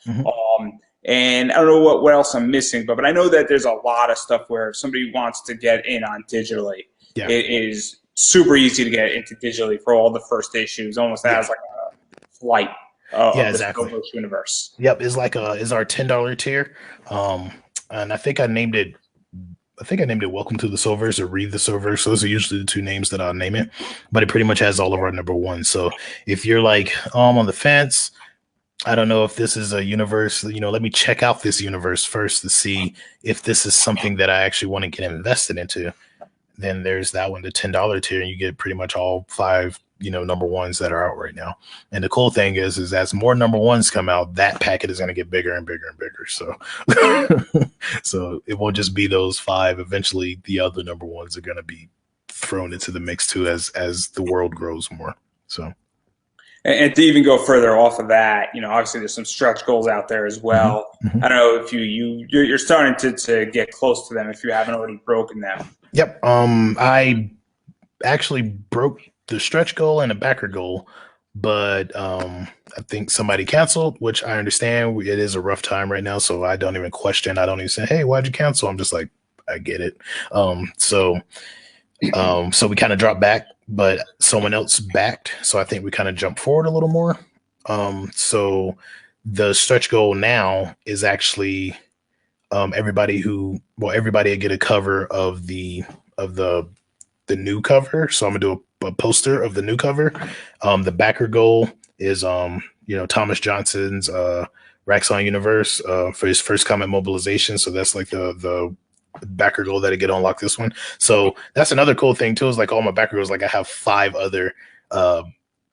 And I don't know what else I'm missing, but I know that there's a lot of stuff where if somebody wants to get in on digitally, it is super easy to get into digitally for all the first issues, almost as like a flight of exactly. the Soulverse universe. Yep, is our $10 tier, and I think I named it Welcome to the Soulverse or Read the Soulverse. Those are usually the 2 names that I'll name it, but it pretty much has all of our number 1. So if you're like, I'm on the fence, I don't know if this is a universe, let me check out this universe first to see if this is something that I actually want to get invested into, then there's that one, the $10 tier, and you get pretty much all 5 number 1s that are out right now. And the cool thing is as more number 1s come out, that packet is going to get bigger and bigger and bigger. So so it won't just be those 5. Eventually the other number 1s are going to be thrown into the mix too, as the world grows more. So, and to even go further off of that, obviously there's some stretch goals out there as well. I don't know if you're starting to get close to them if you haven't already broken them. Yep. I actually broke the stretch goal and a backer goal, but I think somebody canceled, which I understand. It is a rough time right now, so I don't even question. I don't even say, "Hey, why'd you cancel?" I'm just like, I get it. So we kind of dropped back, but someone else backed, so I think we kind of jumped forward a little more. So the stretch goal now is actually everybody get a cover of the new cover. So I'm gonna do a poster of the new cover. The backer goal is Thomas Johnson's Raxon Universe for his first comic mobilization. So that's like the backer goal that I get unlocked this one. So that's another cool thing too. Is like all my backer goals. Like I have five other uh,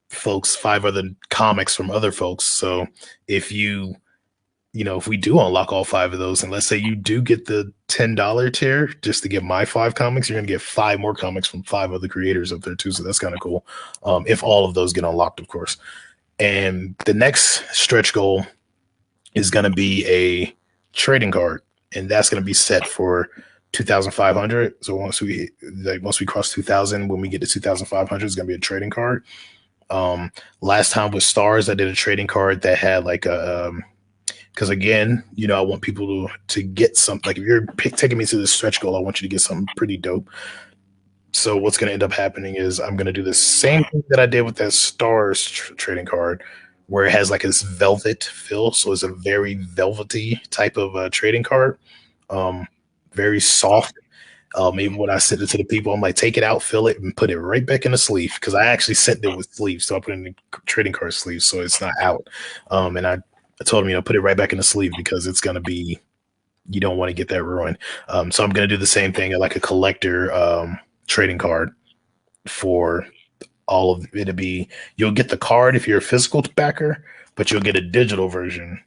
five other comics from other folks. So if if we do unlock all five of those, and let's say you do get the $10 tier just to get my five comics, you're gonna get five more comics from five other creators up there too. So that's kind of cool. If all of those get unlocked, of course. And the next stretch goal is gonna be a trading card, and that's gonna be set for 2,500. So once we cross 2,000, when we get to 2,500, it's gonna be a trading card. Last time with Stars, I did a trading card that had like a because again, I want people to get something. Like if you're taking me to this stretch goal, I want you to get something pretty dope. So what's going to end up happening is I'm going to do the same thing that I did with that Stars trading card, where it has like this velvet feel. So it's a very velvety type of trading card, very soft. Maybe when I send it to the people, I'm like, take it out, fill it, and put it right back in the sleeve because I actually sent it with sleeves, so I put it in the trading card sleeve, so it's not out. And I told him, put it right back in the sleeve because it's going to be, you don't want to get that ruined. So I'm going to do the same thing like a collector trading card for all of it to be, you'll get the card if you're a physical backer, but you'll get a digital version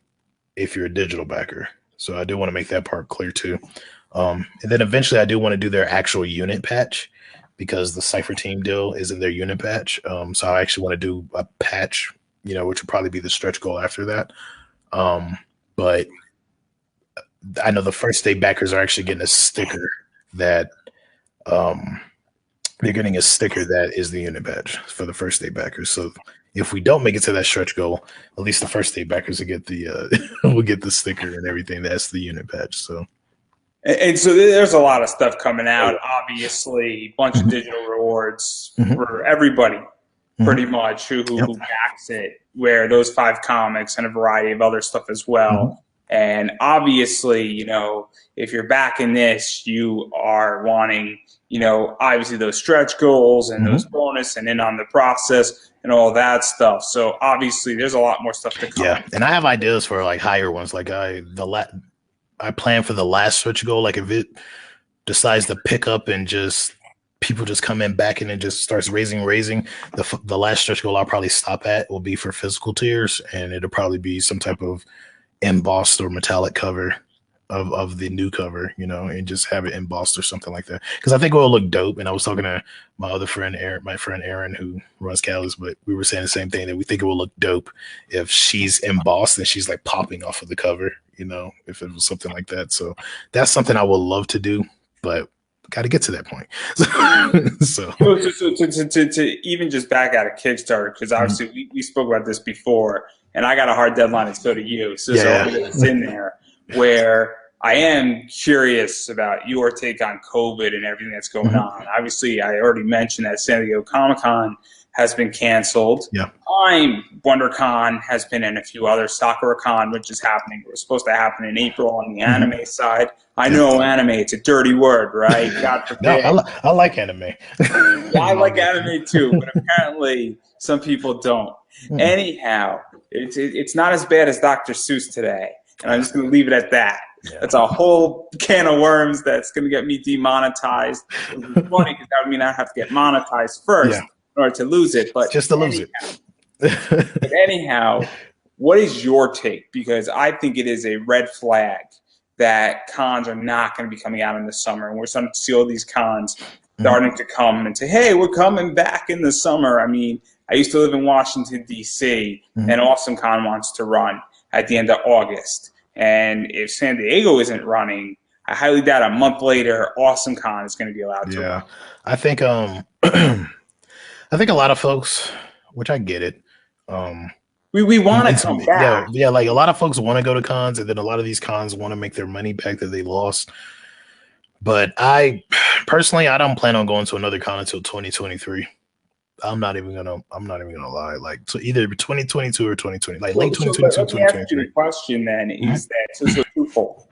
if you're a digital backer. So I do want to make that part clear too. And then eventually I do want to do their actual unit patch because the Cypher team deal is in their unit patch. So I actually want to do a patch, which would probably be the stretch goal after that. But I know the first day backers are actually getting a sticker that they're getting a sticker that is the unit badge for the first day backers. So if we don't make it to that stretch goal, at least the first day backers will get the will get the sticker and everything. That's the unit badge. So and so there's a lot of stuff coming out. Obviously, a bunch of digital rewards for everybody, pretty much who backs it. Where those five comics and a variety of other stuff as well. And obviously, if you're backing this, you are wanting, obviously those stretch goals and those bonus and in on the process and all that stuff. So obviously, there's a lot more stuff to come. Yeah, and I have ideas for like higher ones. Like I plan for the last stretch goal. Like if it decides to pick up and just people just come in back and it just starts raising. The last stretch goal I'll probably stop at will be for physical tiers, and it'll probably be some type of embossed or metallic cover of the new cover, and just have it embossed or something like that. Because I think it will look dope. And I was talking to my friend Aaron, who runs Callis, but we were saying the same thing, that we think it will look dope if she's embossed and she's like popping off of the cover, if it was something like that. So that's something I would love to do, but got to get to that point. So to even just back out of Kickstarter, because obviously we spoke about this before, and I got a hard deadline, and so do you. So it's in there where I am curious about your take on COVID and everything that's going on. Obviously, I already mentioned that San Diego Comic-Con has been canceled. Yeah. WonderCon has been in a few other. SakuraCon, which is happening, was supposed to happen in April on the anime side. I know anime, it's a dirty word, right? God forbid. No, I like anime. Yeah, I like anime too, but apparently some people don't. Anyhow, it's not as bad as Dr. Seuss today, and I'm just going to leave it at that. Yeah. That's a whole can of worms that's going to get me demonetized. It's funny because that would mean I have to get monetized first in order to lose it. But just to lose it. But anyhow, what is your take? Because I think it is a red flag that cons are not going to be coming out in the summer. And we're starting to see all these cons starting to come and say, hey, we're coming back in the summer. I mean, I used to live in Washington, D.C., and Awesome Con wants to run at the end of August. And if San Diego isn't running, I highly doubt a month later, Awesome Con is going to be allowed to run. I think I think a lot of folks, which I get it. We want to come back. Yeah, like a lot of folks want to go to cons, and then a lot of these cons want to make their money back that they lost. But I personally, I don't plan on going to another con until 2023. I'm not even gonna lie. Like, so either 2022 or 2020, like late 2022, let me ask you the question then: is that so twofold?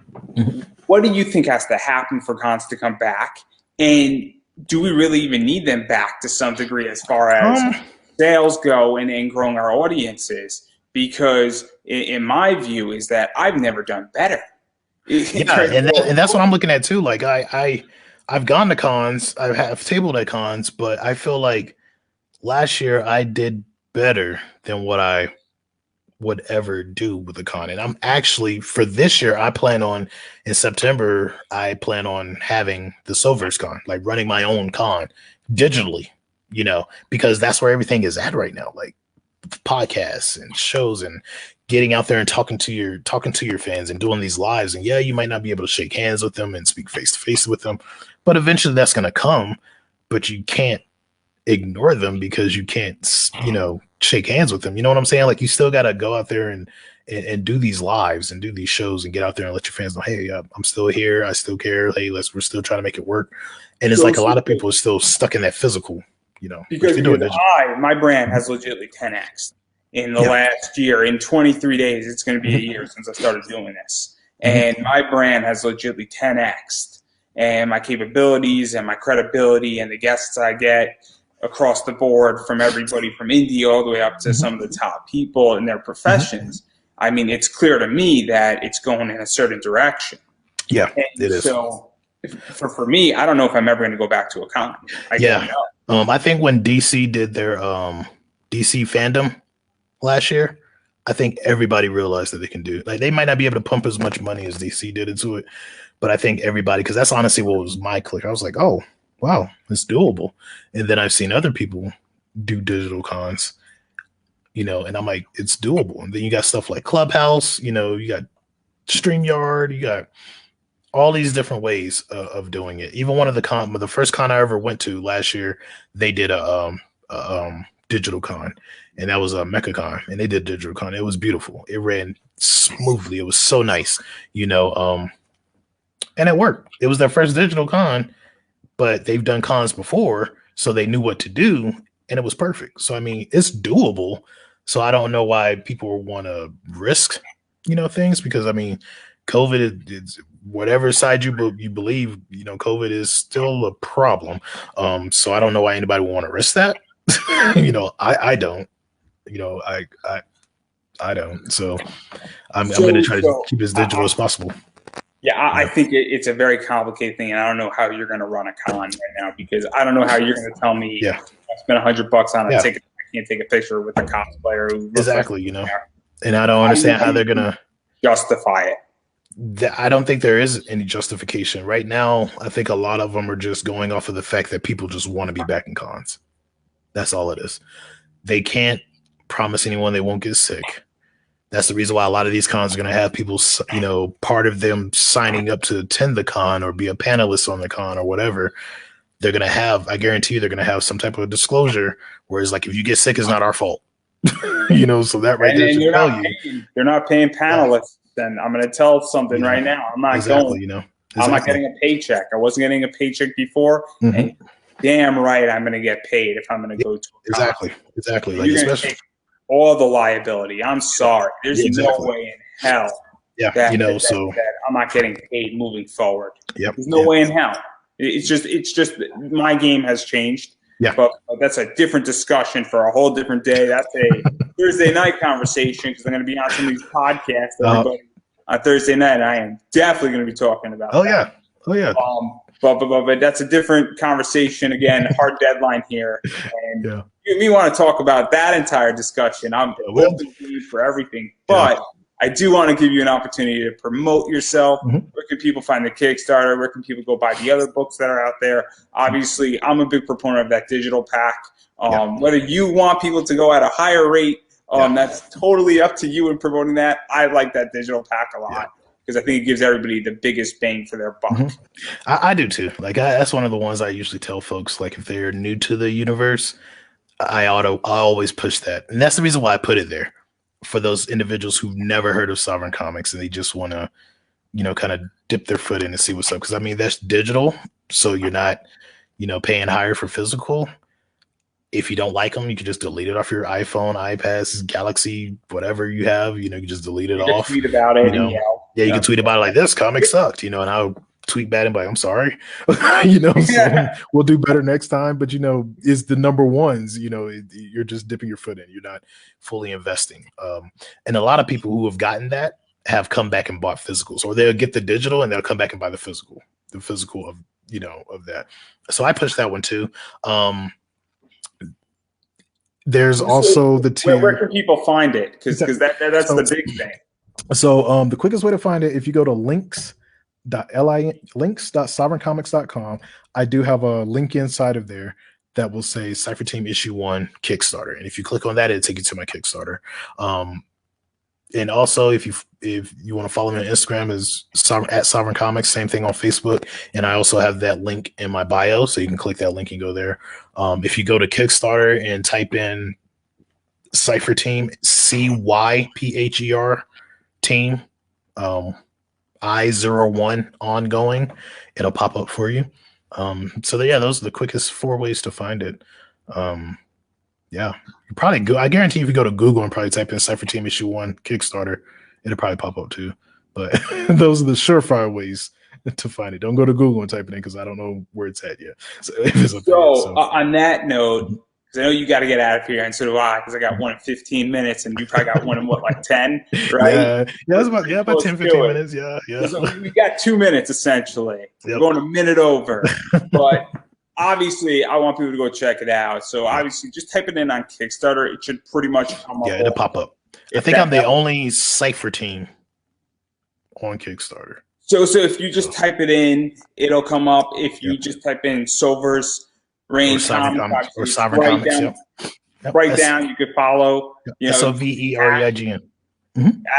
What do you think has to happen for cons to come back, and do we really even need them back to some degree as far as sales go and growing our audiences? Because in my view, is that I've never done better. Yeah, and that's what I'm looking at too. Like I've gone to cons, I have tabled at cons, but I feel like last year I did better than what I would ever do with the con. And I'm actually, for this year, I plan on, in September, I plan on having the Silvers Con, like running my own con digitally, because that's where everything is at right now. Like podcasts and shows and getting out there and talking to your fans and doing these lives. And yeah, you might not be able to shake hands with them and speak face to face with them, but eventually that's going to come. But you can't ignore them because you can't, shake hands with them. You know what I'm saying? Like, you still got to go out there and do these lives and do these shows and get out there and let your fans know, hey, I'm still here. I still care. Hey, we're still trying to make it work. And it's like a lot of people are still stuck in that physical, because my brand has legitimately 10x in the last year. In 23 days, it's going to be a year since I started doing this. And my brand has legitimately 10x, and my capabilities and my credibility and the guests I get across the board, from everybody from indie all the way up to some of the top people in their professions. I mean, it's clear to me that it's going in a certain direction. Yeah, it is. So for me, I don't know if I'm ever going to go back to a con. I don't know. I think when DC did their DC fandom last year, I think everybody realized that they can do it. Like, they might not be able to pump as much money as DC did into it, but I think everybody, because that's honestly what was my click. I was like, oh, wow, it's doable. And then I've seen other people do digital cons, and I'm like, it's doable. And then you got stuff like Clubhouse, you got StreamYard, you got all these different ways of doing it. Even one of the first con I ever went to last year, they did a digital con, and that was a MechaCon, and they did digital con. It was beautiful. It ran smoothly. It was so nice, and it worked. It was their first digital con, but they've done cons before, so they knew what to do, and it was perfect. So, I mean, it's doable. So I don't know why people want to risk, things, because, I mean, COVID is whatever side you believe, COVID is still a problem. So I don't know why anybody would want to risk that. I don't. I don't. So I'm going to try to keep as digital as possible. Yeah, I think it's a very complicated thing, and I don't know how you're going to run a con right now, because I don't know how you're going to tell me I spent $100 on a ticket. I can't take a picture with a cosplayer who looks exactly, and I don't understand how they're going to justify it. I don't think there is any justification right now. I think a lot of them are just going off of the fact that people just want to be back in cons. That's all it is. They can't promise anyone they won't get sick. That's the reason why a lot of these cons are going to have people, part of them signing up to attend the con or be a panelist on the con or whatever. They're going to have, I guarantee you, they're going to have some type of disclosure. Whereas, like, if you get sick, it's not our fault. So that right there should tell you. They're not paying panelists. And I'm going to tell something right now. I'm not going. I'm not getting a paycheck. I wasn't getting a paycheck before. And damn right, I'm going to get paid if I'm going to go to a con. Exactly. Like, especially all the liability. I'm sorry. There's no way in hell that I'm not getting paid moving forward. There's no way in hell. It's just my game has changed. Yeah. But that's a different discussion for a whole different day. That's a Thursday night conversation, because I'm going to be on some of these podcasts on Thursday night, and I am definitely going to be talking about that. Oh yeah. But that's a different conversation. Again, hard deadline here. And we want to talk about that entire discussion. I'm open for everything. But I do want to give you an opportunity to promote yourself. Where can people find the Kickstarter? Where can people go buy the other books that are out there? Obviously, I'm a big proponent of that digital pack. Whether you want people to go at a higher rate, that's totally up to you in promoting that. I like that digital pack a lot, because I think it gives everybody the biggest bang for their buck. I do too. Like, that's one of the ones I usually tell folks, like, if they're new to the universe, I always push that, and that's the reason why I put it there for those individuals who've never heard of Sovereign Comics and they just want to, kind of dip their foot in and see what's up. Because I mean, that's digital, so you're not, paying higher for physical. If you don't like them, you can just delete it off your iPhone, iPads, Galaxy, whatever you have. You can just delete it You can off. tweet about it, and yeah, you can tweet about it like this comic sucked, and I'll tweet back and be like, I'm sorry, so we'll do better next time. But is the number ones, you're just dipping your foot in. You're not fully investing. And a lot of people who have gotten that have come back and bought physicals, or they'll get the digital and they'll come back and buy the physical of of that. So I push that one too. There's also the tier. Where can people find it? Because that's the big thing. So the quickest way to find it, if you go to links.sovereigncomics.com, I do have a link inside of there that will say Cypher Team Issue 1 Kickstarter. And if you click on that, it'll take you to my Kickstarter. And also, if you want to follow me on Instagram, is at Sovereign Comics. Same thing on Facebook, and I also have that link in my bio, so you can click that link and go there. If you go to Kickstarter and type in Cypher Team, CYPHER Team, I01 ongoing, it'll pop up for you. So yeah, those are the quickest 4 ways to find it. Yeah, you probably go. I guarantee if you go to Google and probably type in Cypher Team Issue 1 Kickstarter, it'll probably pop up too. But those are the surefire ways to find it. Don't go to Google and type it in because I don't know where it's at yet. So, on that note, because I know you got to get out of here, and so do I, because I got one in 15 minutes, and you probably got one in like 10, right? Yeah, that's about 10, 15 minutes. Yeah. So we got 2 minutes essentially. We're going a minute over, but. Obviously, I want people to go check it out. So obviously, just type it in on Kickstarter. It should pretty much come up. Yeah, it'll pop up. I think I'm the only Cypher Team on Kickstarter. So if you just type it in, it'll come up. If you just type in Silver's Reign or Sovereign Comics, right down, you could follow. SOVEREIGN.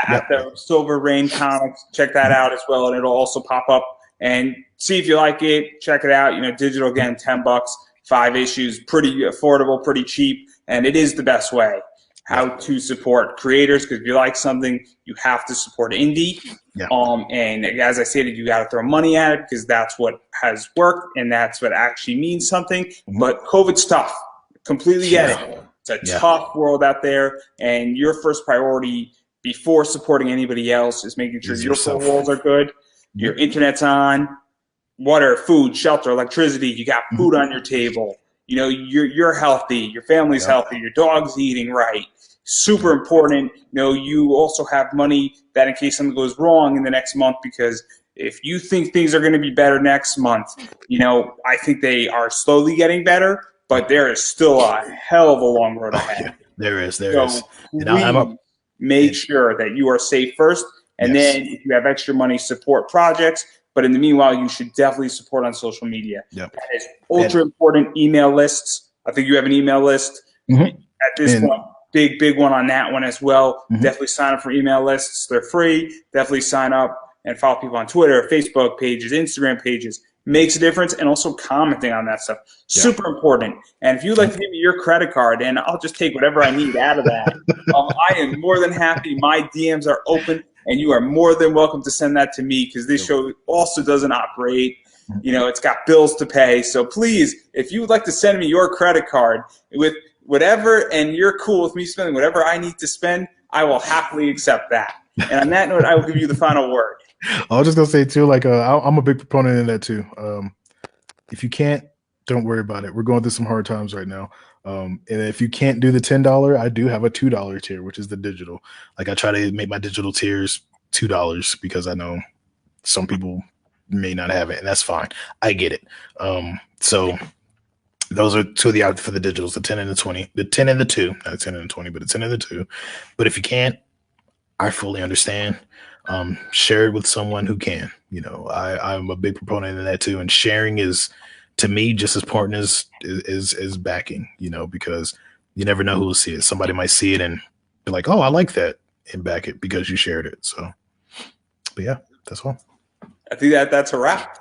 At the Silver Reign Comics, check that out as well, and it'll also pop up. And see if you like it. Check it out. Digital again, $10, 5 issues, pretty affordable, pretty cheap, and it is the best way how to support creators. Because if you like something, you have to support indie. Yeah. And as I stated, you got to throw money at it because that's what has worked and that's what actually means something. Mm-hmm. But COVID's tough. Completely get it. It's a tough world out there, and your first priority before supporting anybody else is making sure your 4 walls are good. Your internet's on, water, food, shelter, electricity. You got food on your table. You're healthy. Your family's healthy. Your dog's eating right. Super important. You also have money that in case something goes wrong in the next month, because if you think things are going to be better next month, I think they are slowly getting better, but there is still a hell of a long road ahead. There is. And make sure that you are safe first. And then if you have extra money, support projects. But in the meanwhile, you should definitely support on social media. That is ultra important. Email lists. I think you have an email list at this point. Big one on that one as well. Definitely sign up for email lists. They're free. Definitely sign up and follow people on Twitter, Facebook pages, Instagram pages. Makes a difference. And also commenting on that stuff. Super important. And if you'd like to give me your credit card, and I'll just take whatever I need out of that. I am more than happy. My DMs are open. And you are more than welcome to send that to me, because this show also doesn't operate. It's got bills to pay. So please, if you would like to send me your credit card with whatever, and you're cool with me spending whatever I need to spend, I will happily accept that. And on that note, I will give you the final word. I was just going to say, too, I'm a big proponent in that, too. If you can't, don't worry about it. We're going through some hard times right now. And if you can't do the $10, I do have a $2 tier, which is the digital. I try to make my digital tiers $2 because I know some people may not have it, and that's fine. I get it. So those are 2 of the out for the digitals, the 10 and the 20, the 10 and the 2, not the 10 and the 20, but the 10 and the 2. But if you can't, I fully understand. Share it with someone who can. I'm a big proponent of that too, and sharing is, to me, just as important as backing, because you never know who will see it. Somebody might see it and be like, oh, I like that, and back it because you shared it. So, but yeah, that's all. I think that's a wrap.